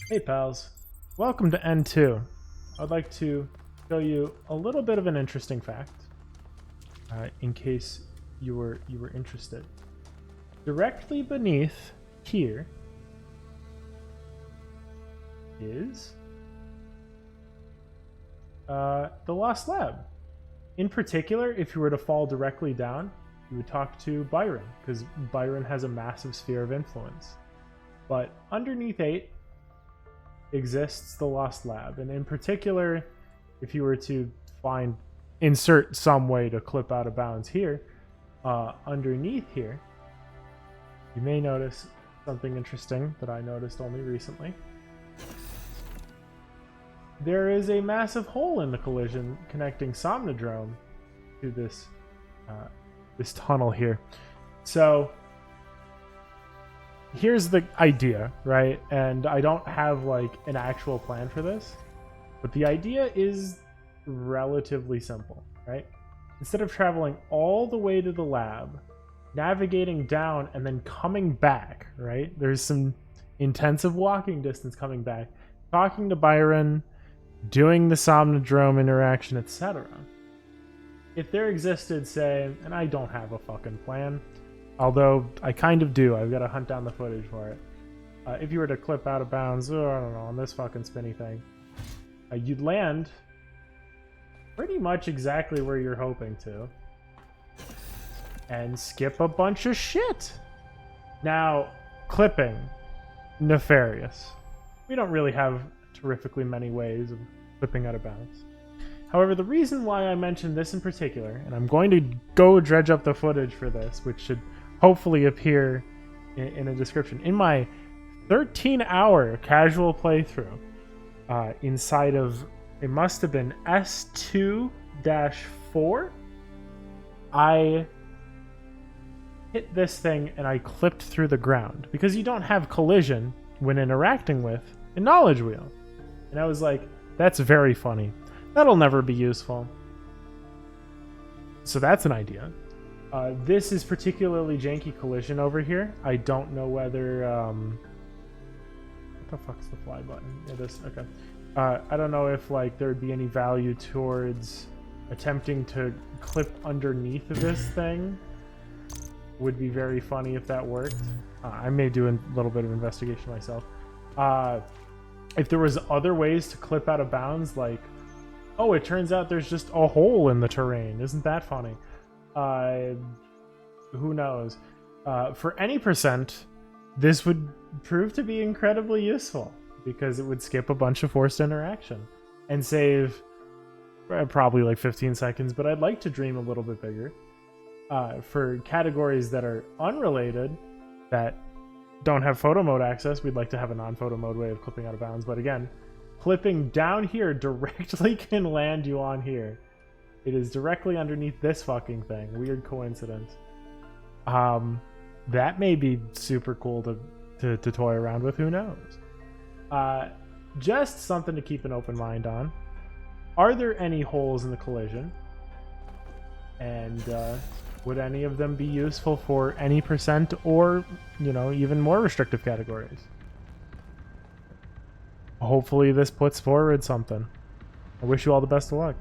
Hey pals, welcome to N2. I'd like to show you a little bit of an interesting fact, in case you were interested. Directly beneath here is the Lost Lab. In particular, if you were to fall directly down, you would talk to Byron, because Byron has a massive sphere of influence. But underneath 8 exists the Lost Lab, and in particular, if you were to insert some way to clip out of bounds here, underneath here, you may notice something interesting that I noticed only recently. There is a massive hole in the collision connecting Somnodrome to this this tunnel here. So here's the idea, right? And I don't have like an actual plan for this, but the idea is relatively simple, right? Instead of traveling all the way to the lab, navigating down and then coming back, right? There's some intensive walking distance coming back, talking to Byron, doing the Somnodrome interaction, etc. If there existed, say, and I don't have a fucking plan, although I kind of do, I've got to hunt down the footage for it. If you were to clip out of bounds, I don't know, on this fucking spinny thing, you'd land pretty much exactly where you're hoping to and skip a bunch of shit. Now, clipping, nefarious. We don't really have terrifically many ways of clipping out of bounds. However, the reason why I mentioned this in particular, and I'm going to go dredge up the footage for this, which should hopefully appear in a description. In my 13-hour casual playthrough, inside of, it must have been S2-4, I hit this thing and I clipped through the ground, because you don't have collision when interacting with a knowledge wheel. And I was like, that's very funny. That'll never be useful. So that's an idea. This is particularly janky collision over here. I don't know whether... what the fuck's the fly button? Yeah, this. Okay. I don't know if like there would be any value towards attempting to clip underneath of this thing. Would be very funny if that worked. I may do a little bit of investigation myself. If there was other ways to clip out of bounds, like, oh, it turns out there's just a hole in the terrain. Isn't that funny? Who knows? For any percent, this would prove to be incredibly useful, because it would skip a bunch of forced interaction and save probably like 15 seconds, but I'd like to dream a little bit bigger. For categories that are unrelated, that don't have photo mode access, we'd like to have a non-photo mode way of clipping out of bounds. But again, clipping down here directly can land you on here. It is directly underneath this fucking thing. Weird coincidence. That may be super cool to toy around with. Who knows? Just something to keep an open mind on. Are there any holes in the collision? And would any of them be useful for any percent or, you know, even more restrictive categories? Hopefully this puts forward something. I wish you all the best of luck.